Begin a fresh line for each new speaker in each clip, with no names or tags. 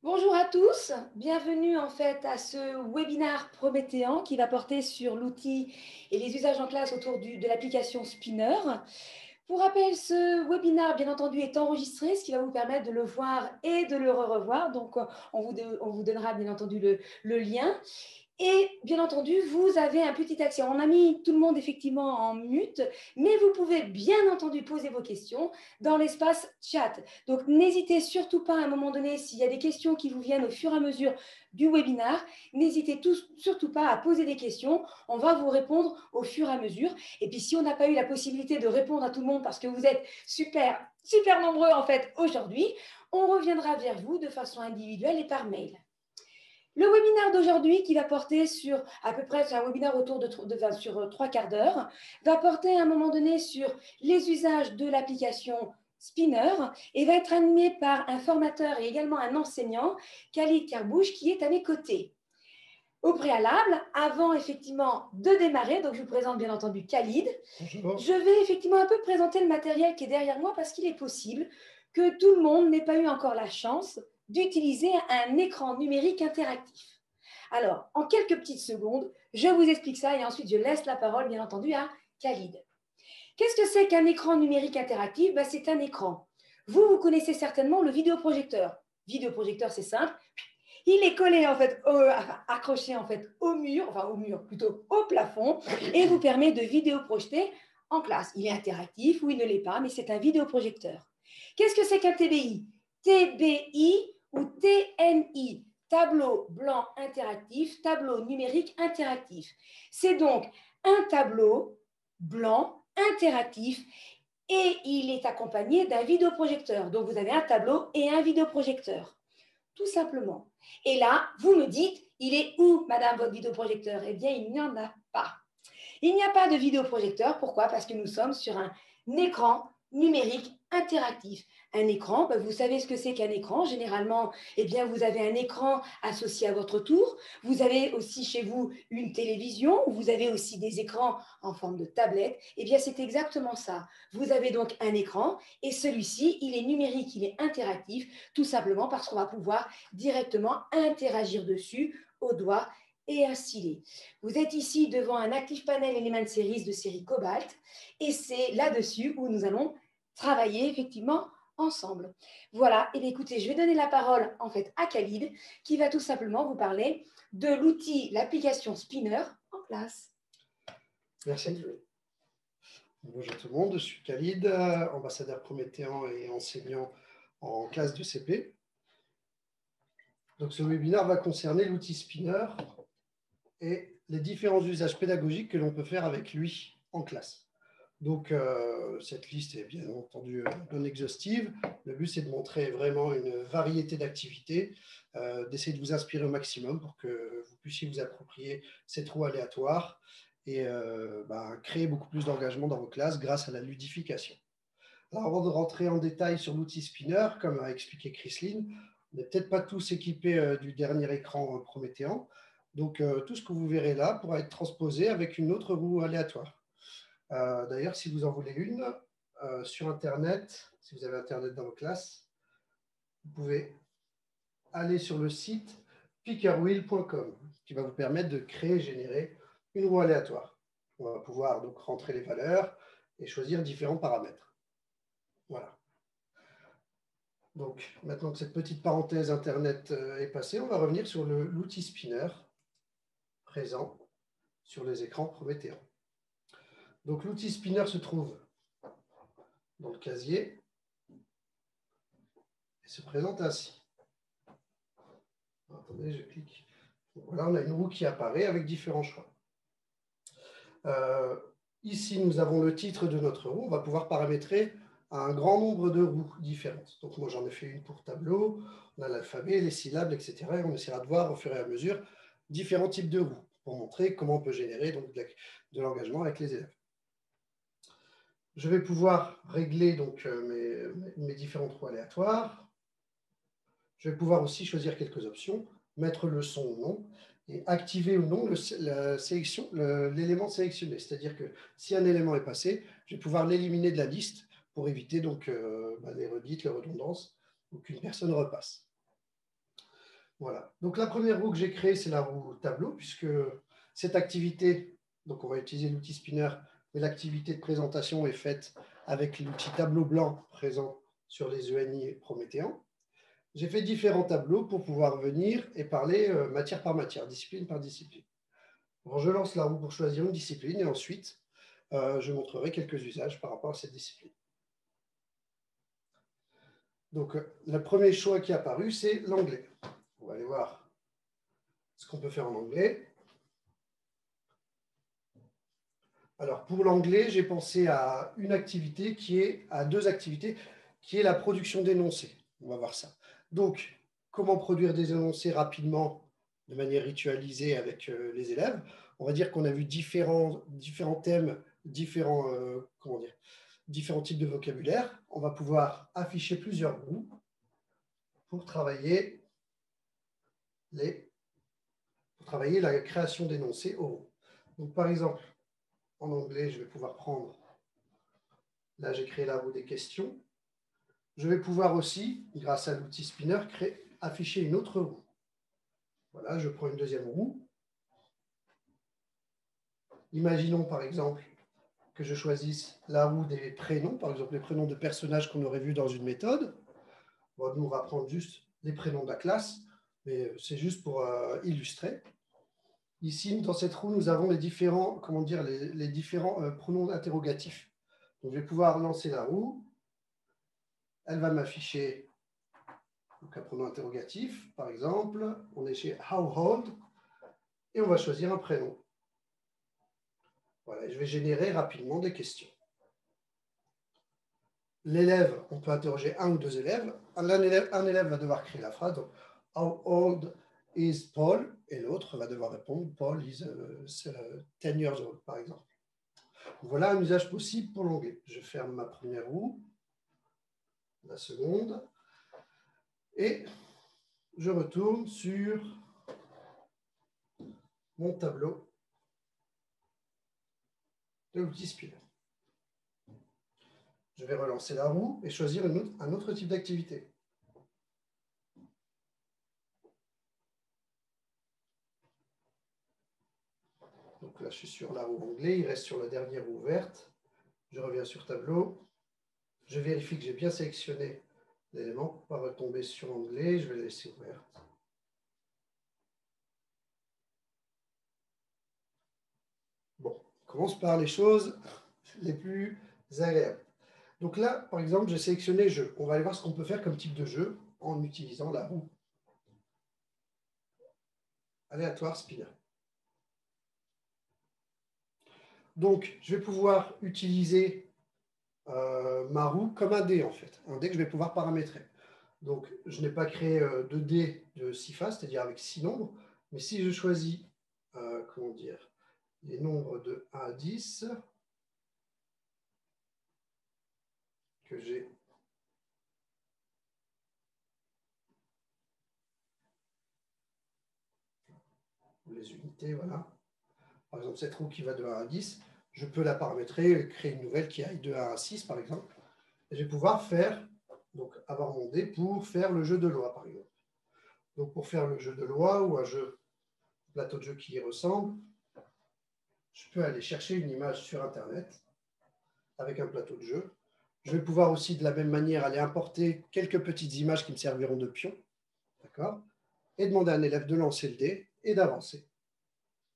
Bonjour à tous, bienvenue en fait à ce webinaire prométhéen qui va porter sur l'outil et les usages en classe autour de l'application Spinner. Pour rappel, ce webinaire, bien entendu, est enregistré, ce qui va vous permettre de le voir et de le revoir. Donc, on vous donnera bien entendu le lien. Et bien entendu, vous avez un petit accès. On a mis tout le monde effectivement en mute, mais vous pouvez bien entendu poser vos questions dans l'espace chat. Donc, n'hésitez surtout pas à un moment donné, s'il y a des questions qui vous viennent au fur et à mesure du webinaire, n'hésitez surtout pas à poser des questions. On va vous répondre au fur et à mesure. Et puis, si on n'a pas eu la possibilité de répondre à tout le monde parce que vous êtes super, super nombreux en fait aujourd'hui, on reviendra vers vous de façon individuelle et par mail. Le webinaire d'aujourd'hui, qui va porter sur à peu près, c'est un webinaire autour sur 3 quarts d'heure, va porter à un moment donné sur les usages de l'application Spinner et va être animé par un formateur et également un enseignant, Khalid Karbouche, qui est à mes côtés. Au préalable, avant effectivement de démarrer, donc je vous présente bien entendu Khalid.
Bonjour.
Je vais effectivement un peu présenter le matériel qui est derrière moi parce qu'il est possible que tout le monde n'ait pas eu encore la chance d'utiliser un écran numérique interactif. Alors, en quelques petites secondes, je vous explique ça et ensuite je laisse la parole bien entendu à Khalid. Qu'est-ce que c'est qu'un écran numérique interactif? C'est un écran. Vous connaissez certainement le vidéoprojecteur. Vidéoprojecteur, c'est simple. Il est collé en fait, accroché en fait au mur, enfin au mur plutôt au plafond, et vous permet de vidéoprojeter en classe. Il est interactif ou il ne l'est pas, mais c'est un vidéoprojecteur. Qu'est-ce que c'est qu'un TBI? TBI ou TNI, tableau blanc interactif, tableau numérique interactif. C'est donc un tableau blanc interactif et il est accompagné d'un vidéoprojecteur. Donc vous avez un tableau et un vidéoprojecteur tout simplement. Et là, vous me dites, il est où, madame, votre vidéoprojecteur? Eh bien, il n'y en a pas. Il n'y a pas de vidéoprojecteur. Pourquoi? Parce que nous sommes sur un écran numérique interactif. Un écran, vous savez ce que c'est qu'un écran. Généralement, eh bien, vous avez un écran associé à votre tour. Vous avez aussi chez vous une télévision. Vous avez aussi des écrans en forme de tablette. Eh bien, c'est exactement ça. Vous avez donc un écran et celui-ci, il est numérique, il est interactif, tout simplement parce qu'on va pouvoir directement interagir dessus au doigt et un stylet. Vous êtes ici devant un Active Panel Element Series de série Cobalt et c'est là-dessus où nous allons travailler effectivement ensemble. Voilà, et bien écoutez, je vais donner la parole en fait à Khalid qui va tout simplement vous parler de l'outil, l'application Spinner en classe.
Merci. Bonjour tout le monde, je suis Khalid, ambassadeur prométhéen et enseignant en classe de CP. Donc ce webinaire va concerner l'outil Spinner et les différents usages pédagogiques que l'on peut faire avec lui en classe. Donc cette liste est bien entendu non exhaustive. Le but c'est de montrer vraiment une variété d'activités, d'essayer de vous inspirer au maximum pour que vous puissiez vous approprier cette roue aléatoire et créer beaucoup plus d'engagement dans vos classes grâce à la ludification. Alors, avant de rentrer en détail sur l'outil Spinner, comme a expliqué Chrisline, on n'est peut-être pas tous équipés du dernier écran prométhéen. Donc, tout ce que vous verrez là pourra être transposé avec une autre roue aléatoire. D'ailleurs, si vous en voulez une, sur Internet, si vous avez Internet dans vos classes, vous pouvez aller sur le site pickerwheel.com qui va vous permettre de créer et générer une roue aléatoire. On va pouvoir donc rentrer les valeurs et choisir différents paramètres. Voilà. Donc, maintenant que cette petite parenthèse Internet est passée, on va revenir sur l'outil Spinner présent sur les écrans prométhéens. Donc, l'outil Spinner se trouve dans le casier et se présente ainsi. Attendez, je clique. Voilà, on a une roue qui apparaît avec différents choix. Ici, nous avons le titre de notre roue. On va pouvoir paramétrer un grand nombre de roues différentes. Donc, moi, j'en ai fait une pour tableau. On a l'alphabet, les syllabes, etc. Et on essaiera de voir au fur et à mesure différents types de roues pour montrer comment on peut générer donc, de l'engagement avec les élèves. Je vais pouvoir régler donc, mes différentes roues aléatoires. Je vais pouvoir aussi choisir quelques options, mettre le son ou non, et activer ou non l'élément sélectionné. C'est-à-dire que si un élément est passé, je vais pouvoir l'éliminer de la liste pour éviter donc, les redites, les redondances, ou qu'une personne repasse. Voilà. Donc la première roue que j'ai créée, c'est la roue tableau, puisque cette activité, donc on va utiliser l'outil spinner, mais l'activité de présentation est faite avec l'outil tableau blanc présent sur les ENI prométhéens. J'ai fait différents tableaux pour pouvoir venir et parler matière par matière, discipline par discipline. Alors, je lance la roue pour choisir une discipline et ensuite, je montrerai quelques usages par rapport à cette discipline. Donc, le premier choix qui est apparu, c'est l'anglais. On va aller voir ce qu'on peut faire en anglais. Alors, pour l'anglais, j'ai pensé à une activité à deux activités, qui est la production d'énoncés. On va voir ça. Donc, comment produire des énoncés rapidement, de manière ritualisée avec les élèves. On va dire qu'on a vu différents thèmes, différents types de vocabulaire. On va pouvoir afficher plusieurs roues pour travailler la création d'énoncés oraux. Donc, par exemple, en anglais, je vais pouvoir prendre, là j'ai créé la roue des questions. Je vais pouvoir aussi, grâce à l'outil spinner, afficher une autre roue. Voilà, je prends une deuxième roue. Imaginons par exemple que je choisisse la roue des prénoms, par exemple les prénoms de personnages qu'on aurait vus dans une méthode. Bon, nous, on va prendre juste les prénoms de la classe, mais c'est juste pour illustrer. Ici, dans cette roue, nous avons les différents pronoms interrogatifs. Donc, je vais pouvoir lancer la roue. Elle va m'afficher un pronom interrogatif. Par exemple, on est chez How old et on va choisir un prénom. Voilà, je vais générer rapidement des questions. L'élève, on peut interroger un ou deux élèves. Un élève va devoir créer la phrase. Donc, How old is Paul? Et l'autre va devoir répondre Paul is 10 years old, par exemple. Voilà un usage possible pour l'anglais. Je ferme ma première roue, la seconde, et je retourne sur mon tableau de l'outil spinner. Je vais relancer la roue et choisir un autre type d'activité. Donc là, je suis sur la roue anglais, il reste sur la dernière roue verte. Je reviens sur tableau. Je vérifie que j'ai bien sélectionné l'élément pour ne pas retomber sur anglais. Je vais la laisser ouverte. Bon, on commence par les choses les plus agréables. Donc là, par exemple, j'ai sélectionné jeu. On va aller voir ce qu'on peut faire comme type de jeu en utilisant la roue aléatoire spinner. Donc, je vais pouvoir utiliser ma roue comme un dé, en fait. Un dé que je vais pouvoir paramétrer. Donc, je n'ai pas créé de dés de 6 faces, c'est-à-dire avec 6 nombres. Mais si je choisis, les nombres de 1 à 10, que j'ai les unités, voilà. Par exemple, cette roue qui va de 1 à 10, je peux la paramétrer, créer une nouvelle qui aille de 1 à 6, par exemple. Et je vais pouvoir avoir mon dé pour faire le jeu de loi, par exemple. Donc, pour faire le jeu de loi ou un plateau de jeu qui y ressemble, je peux aller chercher une image sur Internet avec un plateau de jeu. Je vais pouvoir aussi, de la même manière, aller importer quelques petites images qui me serviront de pion, d'accord, et demander à un élève de lancer le dé et d'avancer.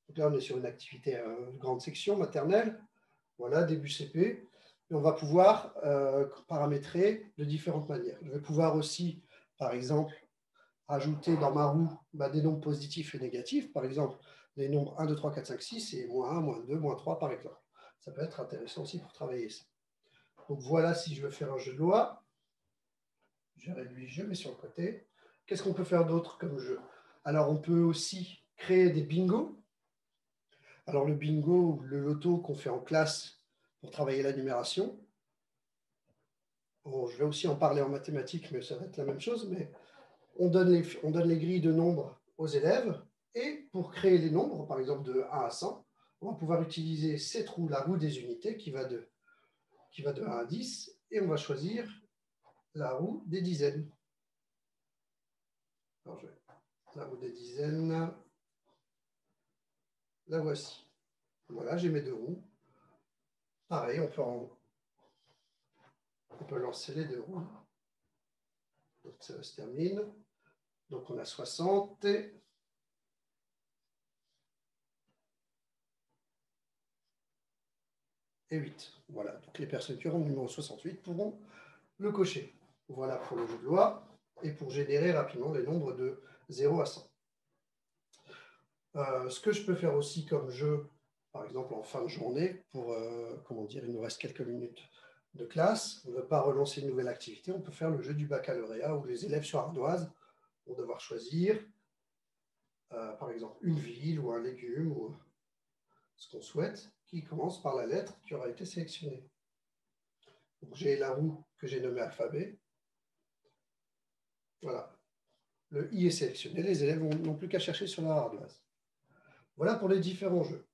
Donc là, on est sur une activité grande section maternelle, voilà, début CP, et on va pouvoir paramétrer de différentes manières. Je vais pouvoir aussi, par exemple, ajouter dans ma roue des nombres positifs et négatifs, par exemple, les nombres 1, 2, 3, 4, 5, 6 et -1, -2, -3, par exemple. Ça peut être intéressant aussi pour travailler ça. Donc voilà, si je veux faire un jeu de loi, je réduis, je mets sur le côté. Qu'est-ce qu'on peut faire d'autre comme jeu? Alors, on peut aussi créer des bingos. Alors, le bingo, le loto qu'on fait en classe pour travailler la numération. Bon, je vais aussi en parler en mathématiques, mais ça va être la même chose. Mais on donne les grilles de nombres aux élèves. Et pour créer les nombres, par exemple de 1 à 100, on va pouvoir utiliser cette roue, la roue des unités, qui va de 1 à 10. Et on va choisir la roue des dizaines. Alors, je vais la roue des dizaines, la voici. Voilà, j'ai mes deux roues. Pareil, on peut lancer les deux roues. Donc ça se termine. Donc on a 60 et 8. Voilà, donc les personnes qui auront le numéro 68 pourront le cocher. Voilà pour le jeu de loi et pour générer rapidement les nombres de 0 à 100. Ce que je peux faire aussi comme jeu, par exemple en fin de journée, pour, comment dire, il nous reste quelques minutes de classe, on ne veut pas relancer une nouvelle activité, on peut faire le jeu du baccalauréat où les élèves sur ardoise vont devoir choisir, par exemple, une ville ou un légume ou ce qu'on souhaite, qui commence par la lettre qui aura été sélectionnée. Donc j'ai la roue que j'ai nommée alphabet. Voilà. Le I est sélectionné, les élèves n'ont plus qu'à chercher sur leur ardoise. Voilà pour les différents jeux.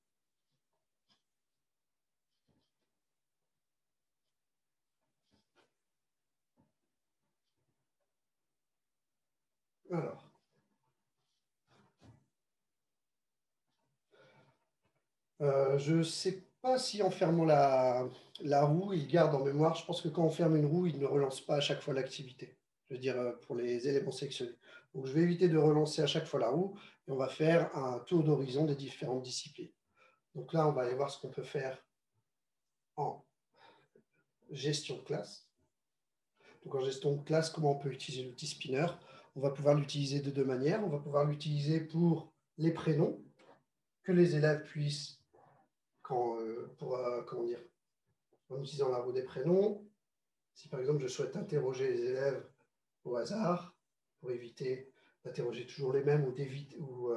Alors, je ne sais pas si en fermant la roue, il garde en mémoire. Je pense que quand on ferme une roue, il ne relance pas à chaque fois l'activité. Je veux dire, pour les éléments sélectionnés. Donc, je vais éviter de relancer à chaque fois la roue et on va faire un tour d'horizon des différentes disciplines. Donc là, on va aller voir ce qu'on peut faire en gestion de classe. Donc, en gestion de classe, comment on peut utiliser l'outil spinner? On va pouvoir l'utiliser de deux manières. On va pouvoir l'utiliser pour les prénoms, que les élèves puissent, comment dire, en utilisant la roue des prénoms. Si par exemple je souhaite interroger les élèves au hasard, pour éviter d'interroger toujours les mêmes ou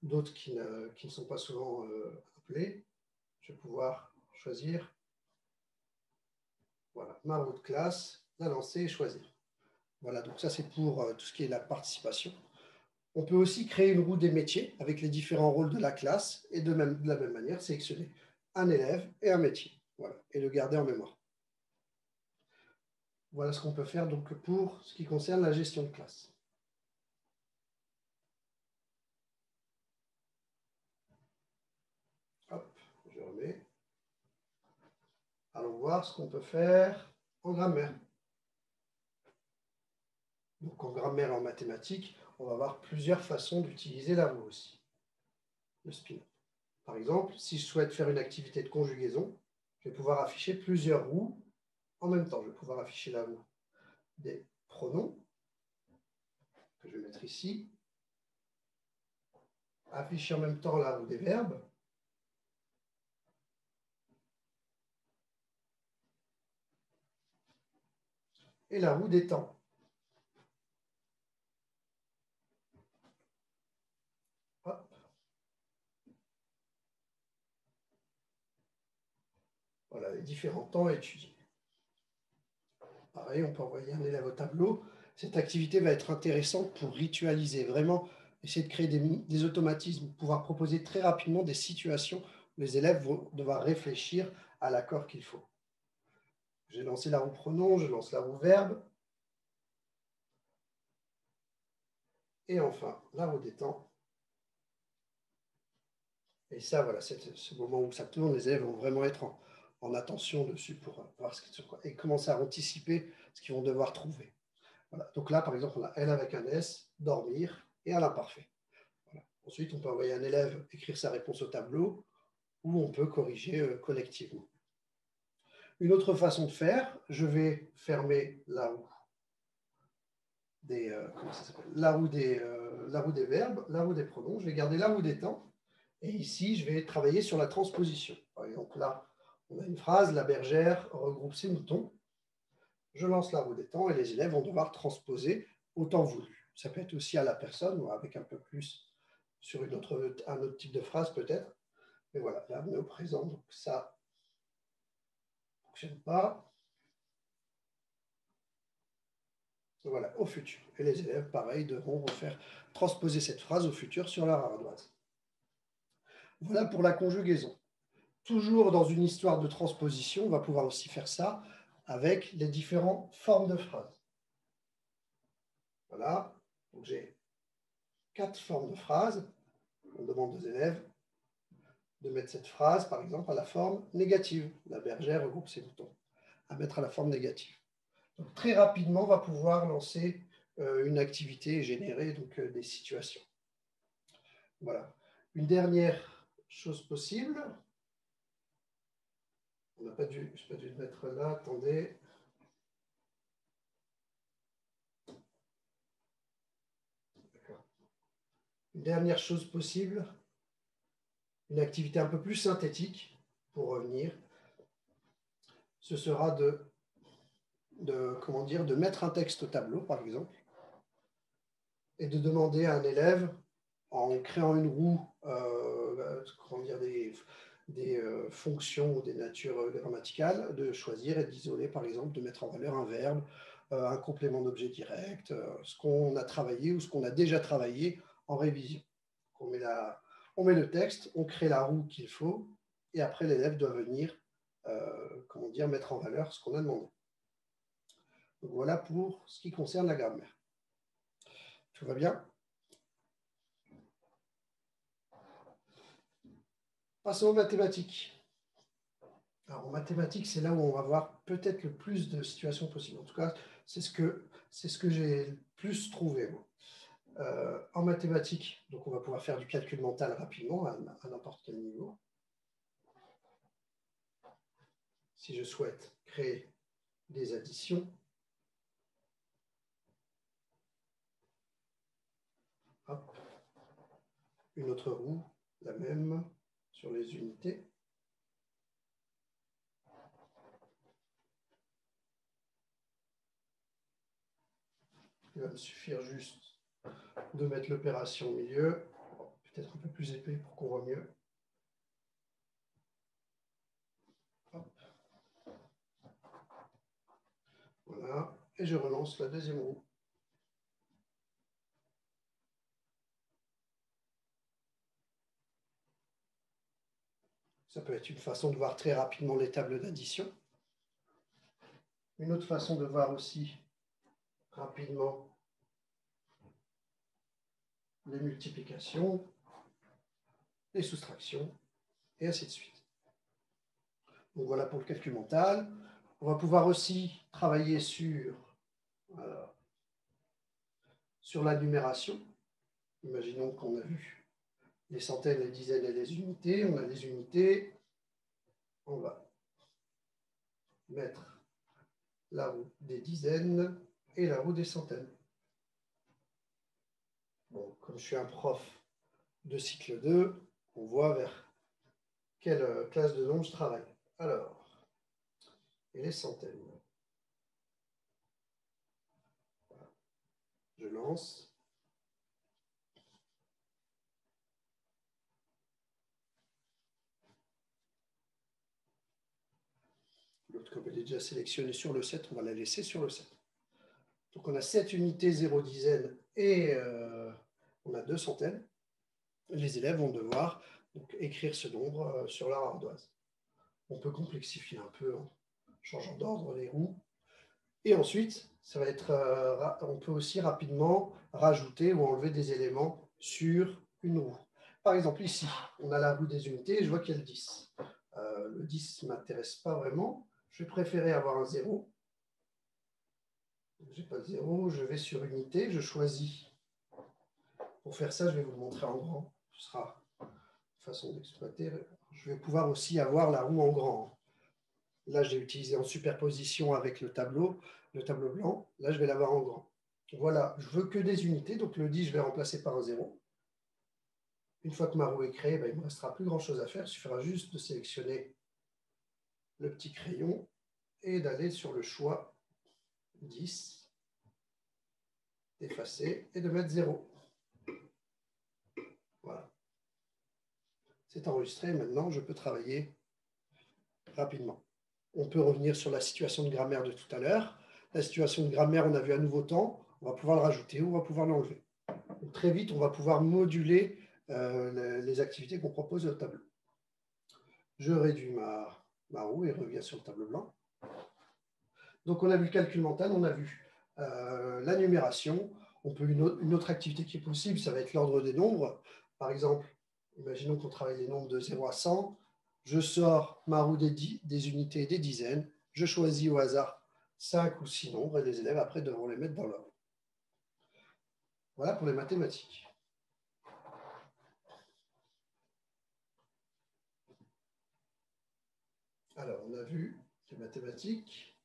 d'autres qui ne sont pas souvent appelés, je vais pouvoir choisir voilà, ma roue de classe, la lancer et choisir. Voilà, donc ça c'est pour tout ce qui est la participation. On peut aussi créer une roue des métiers avec les différents rôles de la classe et de la même manière sélectionner un élève et un métier. Voilà, et le garder en mémoire. Voilà ce qu'on peut faire donc pour ce qui concerne la gestion de classe. Hop, je remets. Allons voir ce qu'on peut faire en grammaire. Donc en grammaire et en mathématiques, on va avoir plusieurs façons d'utiliser la roue aussi. Le spin. Par exemple, si je souhaite faire une activité de conjugaison, je vais pouvoir afficher plusieurs roues en même temps. Je vais pouvoir afficher la roue des pronoms, que je vais mettre ici. Afficher en même temps la roue des verbes. Et la roue des temps. Hop. Voilà les différents temps à étudier. Pareil, on peut envoyer un élève au tableau. Cette activité va être intéressante pour ritualiser, vraiment essayer de créer des automatismes, pouvoir proposer très rapidement des situations où les élèves vont devoir réfléchir à l'accord qu'il faut. J'ai lancé la roue pronom, je lance la roue verbe. Et enfin, la roue des temps. Et ça, voilà, c'est ce moment où ça tourne, les élèves vont vraiment être en attention dessus pour voir ce qu'ils et commencer à anticiper ce qu'ils vont devoir trouver. Voilà. Donc là, par exemple, on a L avec un S, dormir, et à l'imparfait. Voilà. Ensuite, on peut envoyer un élève écrire sa réponse au tableau, ou on peut corriger collectivement. Une autre façon de faire, je vais fermer la roue des, la roue des verbes, la roue des pronoms, je vais garder la roue des temps, et ici, je vais travailler sur la transposition. Par exemple, là, on a une phrase, la bergère regroupe ses moutons. Je lance la roue des temps et les élèves vont devoir transposer au temps voulu. Ça peut être aussi à la personne ou avec un peu plus sur un autre type de phrase peut-être. Mais voilà, là on est au présent, donc ça ne fonctionne pas. Voilà, au futur. Et les élèves, pareil, devront refaire transposer cette phrase au futur sur leur ardoise. Voilà pour la conjugaison. Toujours dans une histoire de transposition, on va pouvoir aussi faire ça avec les différentes formes de phrases. Voilà, donc j'ai 4 formes de phrases. On demande aux élèves de mettre cette phrase, par exemple, à la forme négative. La bergère regroupe ses moutons. À mettre à la forme négative. Donc, très rapidement, on va pouvoir lancer une activité et générer donc, des situations. Voilà. Une dernière chose possible. On n'a pas dû, je n'ai pas dû le mettre là, attendez. D'accord. Une dernière chose possible, une activité un peu plus synthétique, pour revenir, ce sera comment dire, de mettre un texte au tableau, par exemple, et de demander à un élève, en créant une roue, comment dire, des fonctions ou des natures grammaticales, de choisir et d'isoler, par exemple, de mettre en valeur un verbe, un complément d'objet direct, ce qu'on a travaillé ou ce qu'on a déjà travaillé en révision. On met le texte, on crée la roue qu'il faut, et après l'élève doit venir comment dire, mettre en valeur ce qu'on a demandé. Donc voilà pour ce qui concerne la grammaire. Tout va bien? Passons aux mathématiques. Alors, en mathématiques, c'est là où on va voir peut-être le plus de situations possibles. En tout cas, c'est ce que j'ai le plus trouvé, moi. En mathématiques, donc on va pouvoir faire du calcul mental rapidement à n'importe quel niveau. Si je souhaite créer des additions, hop, une autre roue, la même, sur les unités. Il va me suffire juste de mettre l'opération au milieu, peut-être un peu plus épais pour qu'on voit mieux. Hop. Voilà, et je relance la deuxième roue. Ça peut être une façon de voir très rapidement les tables d'addition. Une autre façon de voir aussi rapidement les multiplications, les soustractions, et ainsi de suite. Donc voilà pour le calcul mental. On va pouvoir aussi travailler sur la numération. Imaginons qu'on a vu les centaines, les dizaines et les unités. On a les unités. On va mettre la roue des dizaines et la roue des centaines. Bon, comme je suis un prof de cycle 2, on voit vers quelle classe de nombres je travaille. Alors, et les centaines. Voilà. Je lance. L'autre, comme elle est déjà sélectionnée sur le 7, on va la laisser sur le 7. Donc on a 7 unités, 0 dizaines et on a 2 centaines. Les élèves vont devoir donc, écrire ce nombre sur leur ardoise. On peut complexifier un peu en changeant d'ordre les roues. Et ensuite, ça va être, on peut aussi rapidement rajouter ou enlever des éléments sur une roue. Par exemple, ici, on a la roue des unités et je vois qu'il y a le 10. Le 10 ne m'intéresse pas vraiment. Je vais préférer avoir un 0. Je n'ai pas de 0, je vais sur unité, je choisis. Pour faire ça, je vais vous le montrer en grand. Ce sera une façon d'exploiter. Je vais pouvoir aussi avoir la roue en grand. Là, j'ai utilisé en superposition avec le tableau blanc. Là, je vais l'avoir en grand. Voilà, je veux que des unités, donc le 10, je vais remplacer par un 0. Une fois que ma roue est créée, il ne me restera plus grand-chose à faire. Il suffira juste de sélectionner le petit crayon et d'aller sur le choix 10, d'effacer et de mettre 0. Voilà. C'est enregistré, maintenant je peux travailler rapidement. On peut revenir sur la situation de grammaire de tout à l'heure. La situation de grammaire, on a vu à nouveau temps, on va pouvoir le rajouter ou on va pouvoir l'enlever. Très vite, on va pouvoir moduler les activités qu'on propose au tableau. Je réduis ma roue et reviens sur le tableau blanc. Donc on a vu le calcul mental, on a vu la numération, Une autre activité qui est possible, ça va être l'ordre des nombres. Par exemple, imaginons qu'on travaille les nombres de 0 à 100. Je sors ma roue des unités et des dizaines. Je choisis au hasard 5 ou 6 nombres et les élèves, après, devront les mettre dans l'ordre. Voilà pour les mathématiques. Alors, on a vu les mathématiques,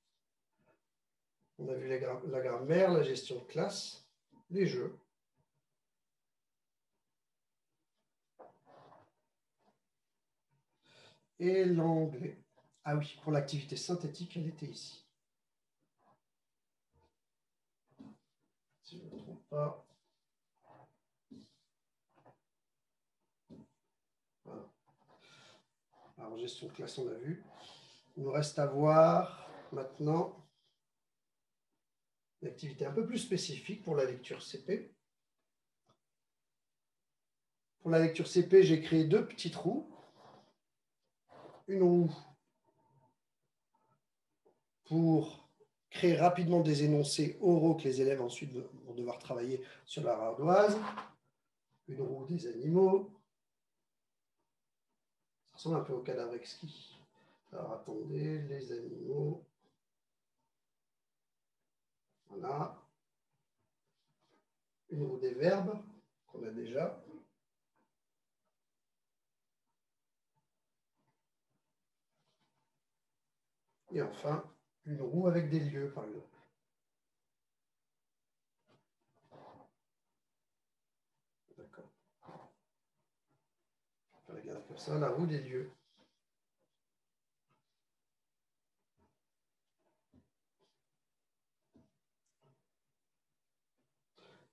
on a vu la grammaire, la gestion de classe, les jeux. Et l'anglais. Ah oui, pour l'activité synthétique, elle était ici. Si je ne me trompe pas. Voilà. Alors, gestion de classe, on a vu. Il nous reste à voir maintenant une activité un peu plus spécifique pour la lecture CP. Pour la lecture CP, j'ai créé 2 petites roues. Une roue pour créer rapidement des énoncés oraux que les élèves ensuite vont devoir travailler sur leur ardoise. Une roue des animaux. Ça ressemble un peu au cadavre exquis. Alors attendez, les animaux. Voilà. Une roue des verbes qu'on a déjà. Et enfin, une roue avec des lieux, par exemple. D'accord. On va regarder comme ça, la roue des lieux.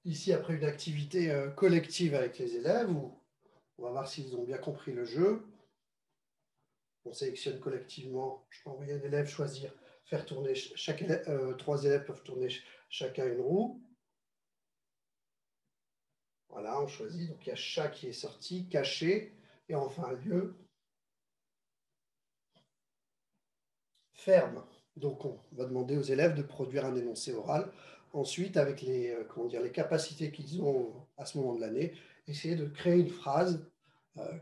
Ici, après une activité collective avec les élèves, où on va voir s'ils ont bien compris le jeu. On sélectionne collectivement. Je peux envoyer un élève choisir, faire tourner chaque élève, 3 élèves peuvent tourner chacun une roue. Voilà, on choisit. Donc il y a chat qui est sorti, caché, et enfin lieu. Ferme. Donc on va demander aux élèves de produire un énoncé oral. Ensuite, avec les capacités qu'ils ont à ce moment de l'année, essayer de créer une phrase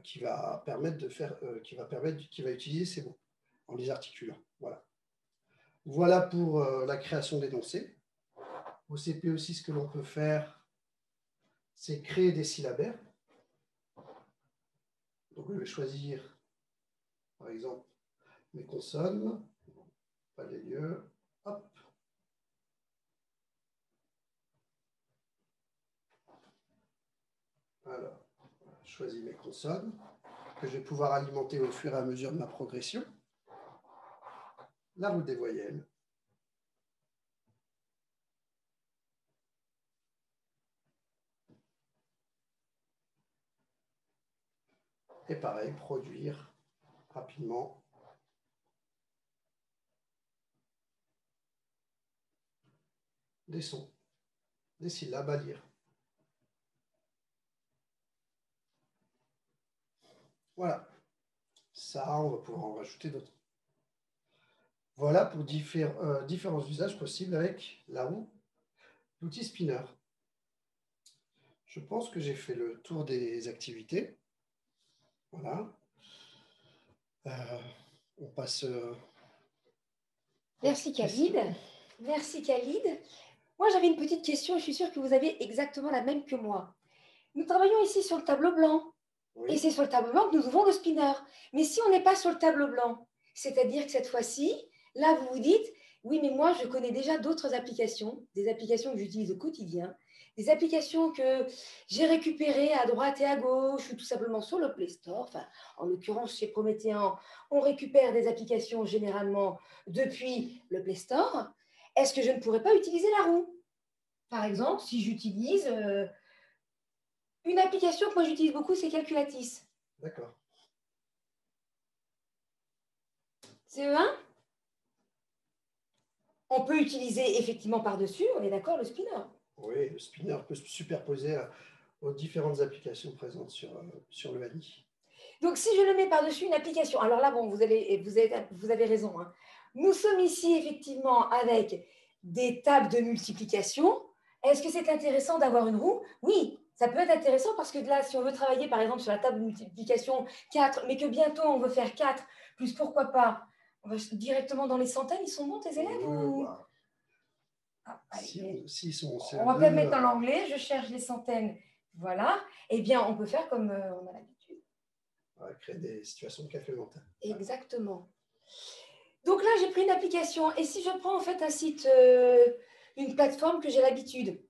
qui va permettre qui va utiliser ces mots en les articulant. Voilà. Voilà pour la création d'énoncés. Au CP aussi, ce que l'on peut faire, c'est créer des syllabaires. Donc je vais choisir, par exemple, mes consonnes, pas les lieux. Hop. Alors, je choisis mes consonnes, que je vais pouvoir alimenter au fur et à mesure de ma progression. La roue des voyelles. Et pareil, produire rapidement des sons, des syllabes à lire. Voilà. Ça, on va pouvoir en rajouter d'autres. Voilà pour différents usages possibles avec la roue, l'outil spinner. Je pense que j'ai fait le tour des activités. Voilà. On passe.
Merci Khalid. Merci Khalid. Moi, j'avais une petite question et je suis sûre que vous avez exactement la même que moi. Nous travaillons ici sur le tableau blanc.
Oui.
Et c'est sur le tableau blanc que nous ouvrons le spinner. Mais si on n'est pas sur le tableau blanc, c'est-à-dire que cette fois-ci, là, vous vous dites, oui, mais moi, je connais déjà d'autres applications, des applications que j'utilise au quotidien, des applications que j'ai récupérées à droite et à gauche, ou tout simplement sur le Play Store. Enfin, en l'occurrence, chez Prométhéan, on récupère des applications généralement depuis le Play Store. Est-ce que je ne pourrais pas utiliser la roue? Par exemple, si j'utilise une application que moi j'utilise beaucoup, c'est Calculatis.
D'accord.
CE1, on peut utiliser effectivement par-dessus, on est d'accord, le spinner.
Oui, le spinner peut se superposer aux différentes applications présentes sur le ANI.
Donc, si je le mets par-dessus une application, alors là, bon, vous avez raison. Hein. Nous sommes ici effectivement avec des tables de multiplication. Est-ce que c'est intéressant d'avoir une roue? Oui, ça peut être intéressant parce que là, si on veut travailler par exemple sur la table de multiplication 4, mais que bientôt on veut faire 4, plus pourquoi pas, on va directement dans les centaines, ils sont bons tes élèves ou...
Bah,
Ah,
s'ils sont en
on va peut-être
CE2,
mettre en anglais, je cherche les centaines, voilà. Eh bien, on peut faire comme on a l'habitude.
on va créer des situations de calcul mental.
Exactement. Donc là, j'ai pris une application. Et si je prends en fait un site, une plateforme que j'ai l'habitude?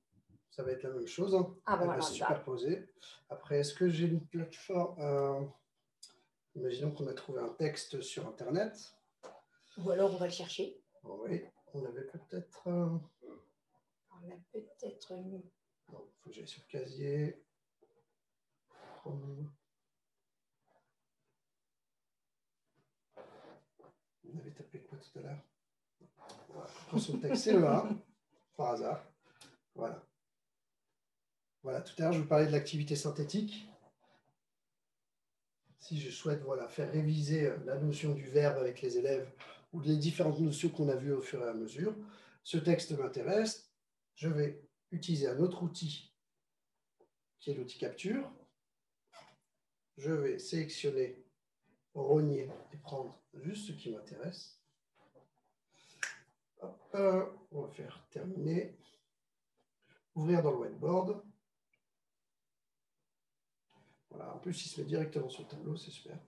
Ça va être la même chose. Hein.
Ah bon,
Elle va
alors
se
on y va.
superposer. Après, est-ce que j'ai une plateforme imaginons qu'on a trouvé un texte sur Internet.
Ou alors on va le chercher.
Oui, on avait peut-être...
On a peut-être une...
Non, il faut que j'aille sur le casier. On avait tapé quoi tout à l'heure? Voilà. Sur le texte CE1, par hasard. Voilà. Voilà, tout à l'heure, je vous parlais de l'activité synthétique. Si je souhaite faire réviser la notion du verbe avec les élèves ou les différentes notions qu'on a vues au fur et à mesure, ce texte m'intéresse, je vais utiliser un autre outil qui est l'outil capture. Je vais sélectionner, rogner et prendre juste ce qui m'intéresse. On va faire terminer. Ouvrir dans le whiteboard. Voilà, en plus, il se met directement sur le tableau, c'est super.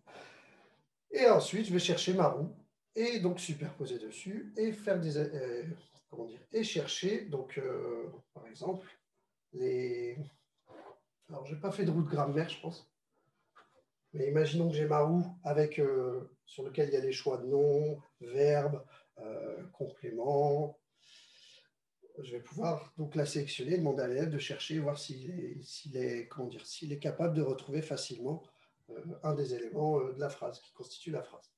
Et ensuite, je vais chercher ma roue et donc superposer dessus et faire des... comment dire? Et chercher, donc, par exemple, les... Alors, je n'ai pas fait de roue de grammaire, je pense. Mais imaginons que j'ai ma roue avec, sur lequel il y a les choix de nom, verbe, complément. Je vais pouvoir donc la sélectionner, demander à l'élève de chercher, voir s'il est capable de retrouver facilement un des éléments de la phrase, qui constitue la phrase.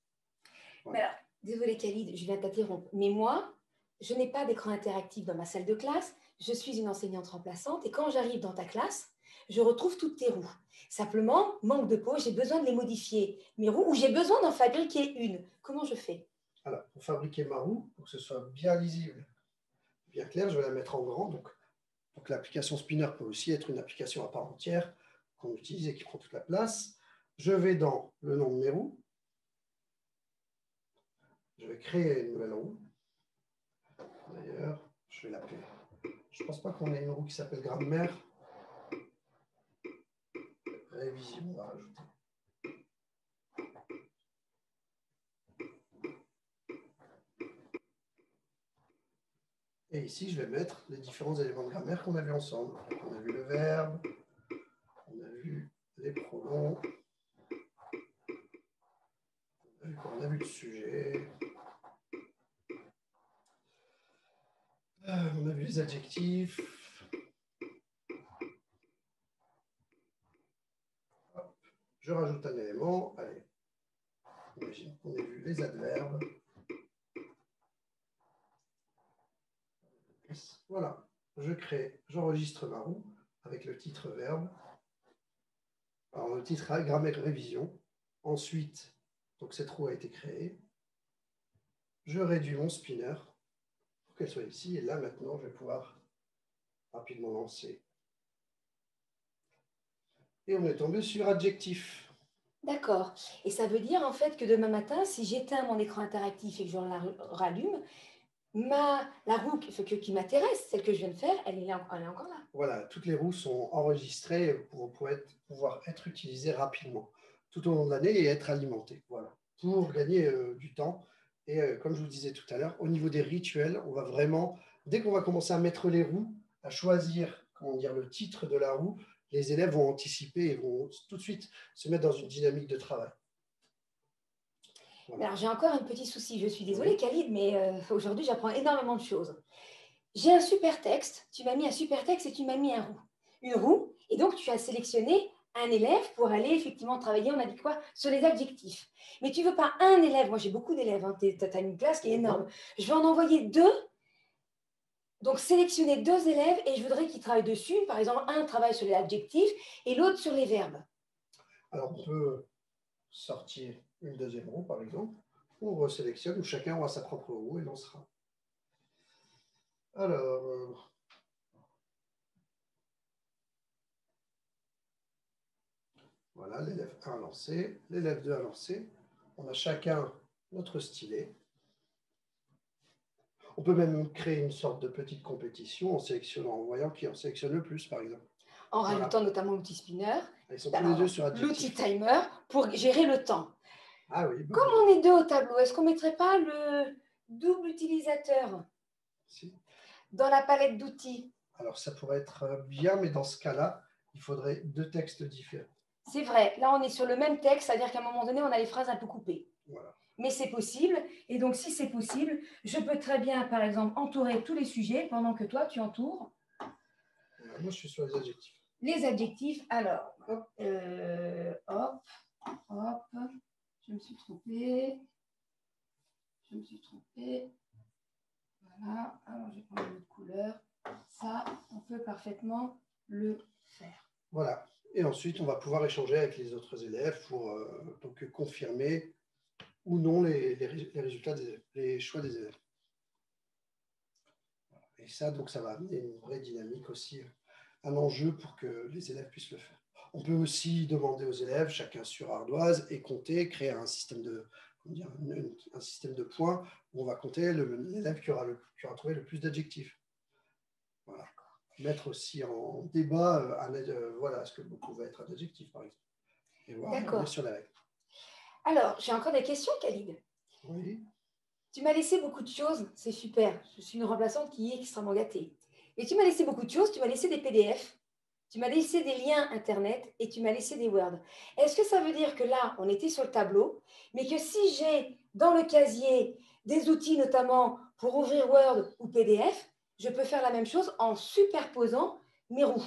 Voilà. Mais alors, désolée Khalid, je viens t'interrompre, mais moi, je n'ai pas d'écran interactif dans ma salle de classe, je suis une enseignante remplaçante, et quand j'arrive dans ta classe, je retrouve toutes tes roues. Simplement, manque de peau, j'ai besoin de les modifier, mes roues, ou j'ai besoin d'en fabriquer une. Comment je fais?
Alors, pour fabriquer ma roue, pour que ce soit bien lisible, bien clair, je vais la mettre en grand. Donc l'application Spinner peut aussi être une application à part entière qu'on utilise et qui prend toute la place. Je vais dans le nom de mes roues. Je vais créer une nouvelle roue. D'ailleurs, je vais l'appeler. Je ne pense pas qu'on ait une roue qui s'appelle grammaire. Révision, on va rajouter. Et ici, je vais mettre les différents éléments de grammaire qu'on a vus ensemble. On a vu le verbe, on a vu les pronoms, on a vu le sujet, on a vu les adjectifs. Hop, je rajoute un élément. Allez, imagine qu'on ait vu les adverbes. Voilà, j'enregistre ma roue avec le titre verbe. Alors, le titre grammaire révision. Ensuite, donc cette roue a été créée. Je réduis mon spinner pour qu'elle soit ici. Et là, maintenant, je vais pouvoir rapidement lancer. Et on est tombé sur adjectif.
D'accord. Et ça veut dire en fait que demain matin, si j'éteins mon écran interactif et que je la rallume, la roue qui m'intéresse, celle que je viens de faire, elle est encore là.
Voilà, toutes les roues sont enregistrées pour pouvoir être utilisées rapidement tout au long de l'année et être alimentées. Voilà, pour gagner du temps. Et comme je vous disais tout à l'heure, au niveau des rituels, on va vraiment, dès qu'on va commencer à mettre les roues, à choisir, comment dire, le titre de la roue, les élèves vont anticiper et vont tout de suite se mettre dans une dynamique de travail.
Voilà. Alors j'ai encore un petit souci, je suis désolée
Oui.
Khalid, mais aujourd'hui j'apprends énormément de choses. J'ai un super texte, tu m'as mis un super texte et tu m'as mis une roue, et donc tu as sélectionné un élève pour aller effectivement travailler, on a dit quoi, sur les adjectifs. Mais tu veux pas un élève, moi j'ai beaucoup d'élèves, hein, tu as une classe qui est énorme, je vais en envoyer deux, donc sélectionner deux élèves et je voudrais qu'ils travaillent dessus, par exemple un travaille sur les adjectifs et l'autre sur les verbes.
Alors on peut sortir une deuxième roue par exemple, on resélectionne, où chacun aura sa propre roue et lancera. Alors, Voilà, l'élève 1 lancé, l'élève 2 a lancé. On a chacun notre stylet. On peut même créer une sorte de petite compétition en sélectionnant, en voyant qui en sélectionne le plus, par exemple.
En rajoutant notamment l'outil spinner.
Ils sont tous les deux sur
l'outil
adjectif.
timer pour gérer le temps.
Ah oui.
Comme on est deux au tableau, est-ce qu'on ne mettrait pas le double utilisateur dans la palette d'outils?
Alors, ça pourrait être bien, mais dans ce cas-là, il faudrait deux textes différents.
C'est vrai. Là, on est sur le même texte, c'est-à-dire qu'à un moment donné, on a les phrases un peu coupées.
Voilà.
Mais c'est possible. Et donc, si c'est possible, je peux très bien, par exemple, entourer tous les sujets pendant que toi, tu entoures.
Voilà, moi, je suis sur les adjectifs.
Les adjectifs, alors, hop, je me suis trompée. Voilà, alors je vais prendre une autre couleur. Ça, on peut parfaitement le faire.
Voilà. Et ensuite, on va pouvoir échanger avec les autres élèves pour donc, confirmer ou non les résultats, les choix des élèves. Et ça, donc, ça va amener une vraie dynamique aussi, un enjeu pour que les élèves puissent le faire. On peut aussi demander aux élèves, chacun sur ardoise, et compter, créer un système de, un système de points où on va compter l'élève qui aura trouvé le plus d'adjectifs. Voilà. Mettre aussi en débat voilà, ce que pouvait être un adjectif, par exemple. Et voir sur la règle.
Alors, j'ai encore des questions, Khalid.
Oui.
Tu m'as laissé beaucoup de choses, c'est super. Je suis une remplaçante qui est extrêmement gâtée. Et tu m'as laissé beaucoup de choses, tu m'as laissé des PDF, tu m'as laissé des liens Internet et tu m'as laissé des Word. Est-ce que ça veut dire que là, on était sur le tableau, mais que si j'ai dans le casier des outils notamment pour ouvrir Word ou PDF, je peux faire la même chose en superposant mes roues?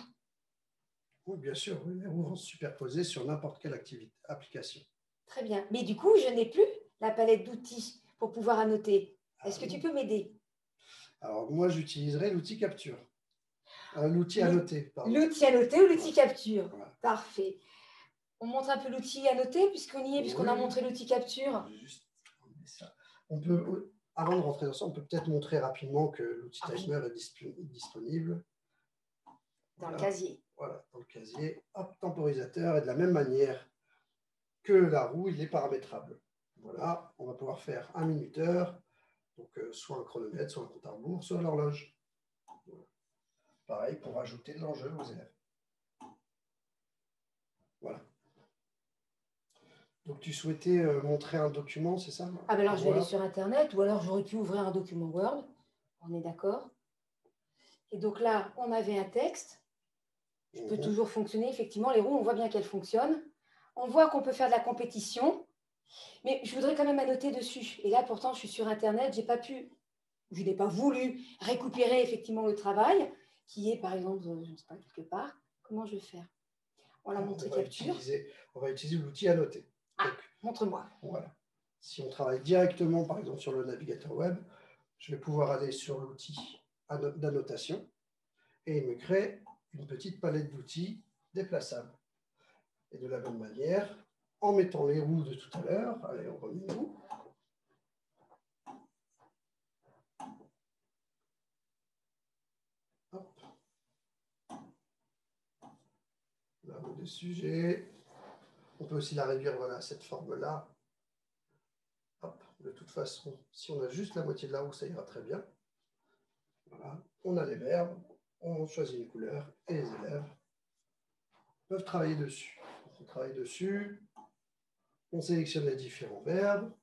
Oui, bien sûr, les roues vont se superposer sur n'importe quelle application.
Très bien. Mais du coup, je n'ai plus la palette d'outils pour pouvoir annoter. Est-ce que tu peux m'aider?
Alors, moi, j'utiliserai l'outil capture. L'outil annoter, pardon.
L'outil annoter ou l'outil capture.
Voilà.
Parfait. On montre un peu l'outil annoter puisqu'on y est, puisqu'on a montré l'outil capture.
On peut, avant de rentrer dans ça, on peut peut-être montrer rapidement que l'outil timer est disponible.
Dans le casier.
Voilà, dans le casier. Hop, temporisateur. Et de la même manière que la roue, il est paramétrable. Voilà, on va pouvoir faire un minuteur, donc soit un chronomètre, soit un compte à rebours, soit l'horloge. Voilà. Pareil pour rajouter de l'enjeu aux élèves. Voilà. Donc tu souhaitais montrer un document, c'est ça?
Ah ben alors je vais aller sur Internet, ou alors j'aurais pu ouvrir un document Word. On est d'accord? Et donc là, on avait un texte. Je peux toujours fonctionner. Effectivement, les roues, on voit bien qu'elles fonctionnent. On voit qu'on peut faire de la compétition. Mais je voudrais quand même annoter dessus. Et là, pourtant, je suis sur Internet, je n'ai pas voulu récupérer effectivement le travail, qui est par exemple, je ne sais pas, quelque part. Comment je vais faire? On l'a montré capture.
On va utiliser l'outil annoter.
Ah, montre-moi.
Voilà. Si on travaille directement, par exemple, sur le navigateur web, je vais pouvoir aller sur l'outil d'annotation et il me crée une petite palette d'outils déplaçables. Et de la même manière, en mettant les roues de tout à l'heure, allez, on remet les roues. Hop. La roue des sujets. On peut aussi la réduire voilà, à cette forme-là. Hop. De toute façon, si on a juste la moitié de la roue, ça ira très bien. Voilà. On a les verbes, on choisit une couleur et les élèves peuvent travailler dessus. On travaille dessus, on sélectionne les différents verbes.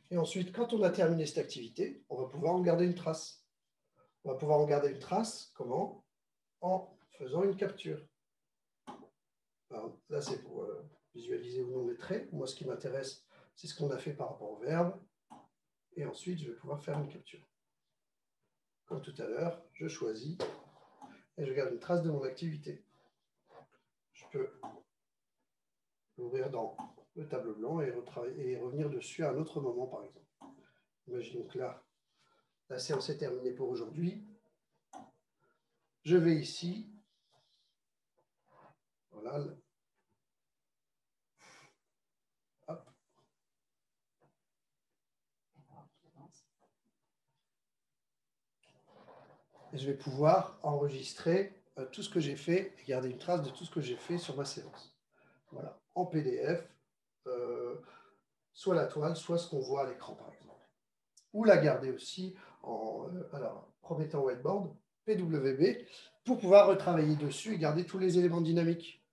Et ensuite, quand on a terminé cette activité, on va pouvoir en garder une trace. On va pouvoir en garder une trace, comment? En faisant une capture. Alors, là, c'est pour visualiser ou non les traits. Moi, ce qui m'intéresse, c'est ce qu'on a fait par rapport au verbe. Et ensuite, je vais pouvoir faire une capture. Comme tout à l'heure, je choisis et je garde une trace de mon activité. Je peux l'ouvrir dans le tableau blanc et revenir dessus à un autre moment, par exemple. Imaginons que là, la séance est terminée pour aujourd'hui. Je vais ici. Voilà. Hop. Et je vais pouvoir enregistrer tout ce que j'ai fait et garder une trace de tout ce que j'ai fait sur ma séance. voilà, en PDF, soit la toile, soit ce qu'on voit à l'écran, par exemple. Ou la garder aussi en alors, Promethean Whiteboard, PWB, pour pouvoir retravailler dessus et garder tous les éléments dynamiques.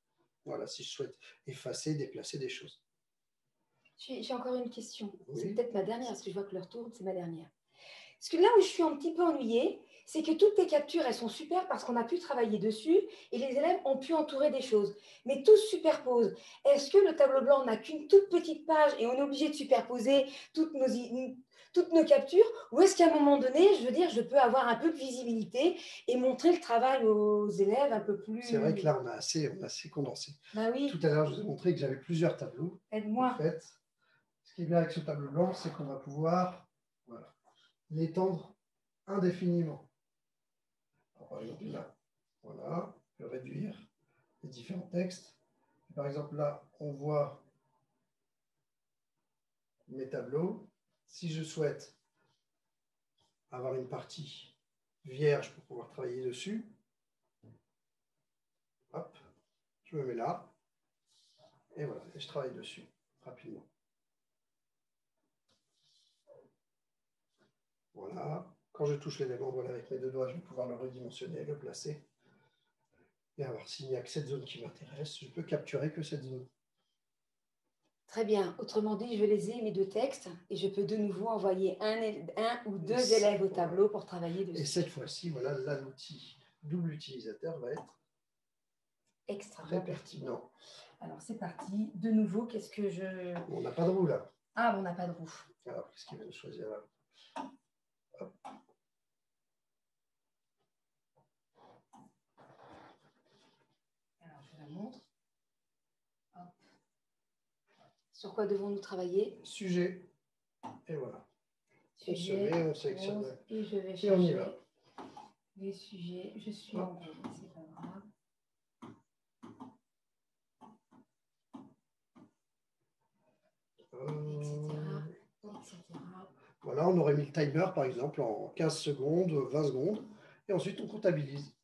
Voilà, si je souhaite effacer, déplacer des choses.
J'ai encore une question.
Oui.
C'est peut-être ma dernière, parce que je vois que l'heure tourne, c'est ma dernière. Parce que là où je suis un petit peu ennuyée, c'est que toutes tes captures, elles sont super parce qu'on a pu travailler dessus et les élèves ont pu entourer des choses. Mais tout se superpose. Est-ce que le tableau blanc n'a qu'une toute petite page et on est obligé de superposer toutes nos captures? Ou est-ce qu'à un moment donné, je veux dire, je peux avoir un peu de visibilité et montrer le travail aux élèves un peu plus...
C'est vrai que là, on a assez condensé.
Bah oui.
Tout à l'heure, je vous ai montré que j'avais plusieurs tableaux.
Aide-moi.
En fait, ce qui est bien avec ce tableau blanc, c'est qu'on va pouvoir l'étendre indéfiniment. Alors, par exemple, là, voilà, on peut réduire les différents textes. Par exemple, là, on voit mes tableaux. Si je souhaite avoir une partie vierge pour pouvoir travailler dessus, hop, je me mets là, et voilà, et je travaille dessus rapidement. Voilà, quand je touche l'élément, voilà, avec mes deux doigts, je vais pouvoir le redimensionner, le placer, et alors s'il n'y a que cette zone qui m'intéresse, je peux capturer que cette zone.
Très bien. Autrement dit, je les ai, mes deux textes, et je peux de nouveau envoyer un ou deux élèves au tableau pour travailler dessus.
Et cette fois-ci, voilà, là, l'outil double utilisateur va être
extrêmement
très pertinent.
Alors, c'est parti. De nouveau, qu'est-ce que je...
On n'a pas de roue, là.
Ah, on n'a pas de roue.
Alors, qu'est-ce qu'il va choisir là? Hop.
Alors, je la montre. Hop. Sur quoi devons-nous travailler?
Sujet. Et voilà.
Sujet,
on sélectionne.
Et je vais
et on y va.
Les sujets. Je suis en gros, c'est pas grave. Etc.
Voilà, on aurait mis le timer, par exemple, en 15 secondes, 20 secondes. Et ensuite, on comptabilise.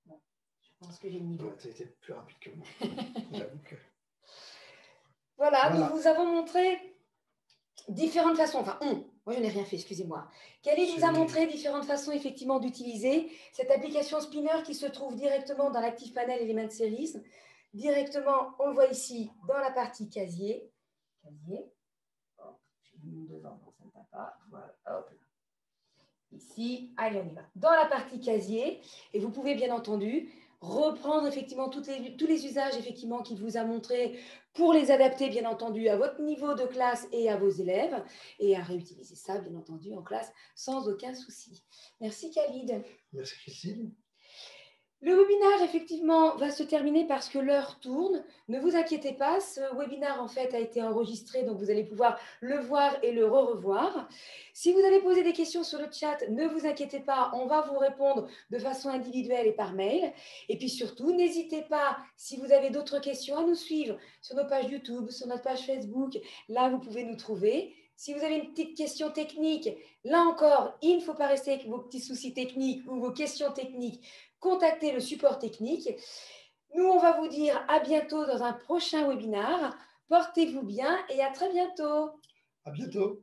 Bon, je pense que j'ai le niveau.
Tu as été plus rapide que moi. J'avoue que...
Voilà, nous vous avons montré différentes façons, enfin moi je n'ai rien fait, excusez-moi. Khalid nous a montré différentes façons effectivement d'utiliser cette application Spinner qui se trouve directement dans l'Active Panel Element Series. Directement, on le voit ici dans la partie casier. Oh, j'ai mis mon devant, donc ça ne va pas. Voilà, hop. Ici, allez on y va. Dans la partie casier, et vous pouvez bien entendu reprendre effectivement tous les usages effectivement qu'il vous a montrés pour les adapter bien entendu à votre niveau de classe et à vos élèves et à réutiliser ça bien entendu en classe sans aucun souci. Merci Khalid.
Merci Christine.
Le webinaire, effectivement, va se terminer parce que l'heure tourne. Ne vous inquiétez pas, ce webinaire, en fait, a été enregistré, donc vous allez pouvoir le voir et le revoir. Si vous avez posé des questions sur le chat, ne vous inquiétez pas, on va vous répondre de façon individuelle et par mail. Et puis surtout, n'hésitez pas, si vous avez d'autres questions, à nous suivre sur nos pages YouTube, sur notre page Facebook. Là, vous pouvez nous trouver. Si vous avez une petite question technique, là encore, il ne faut pas rester avec vos petits soucis techniques ou vos questions techniques. Contactez le support technique. Nous, on va vous dire à bientôt dans un prochain webinaire. Portez-vous bien et à très bientôt.
À bientôt.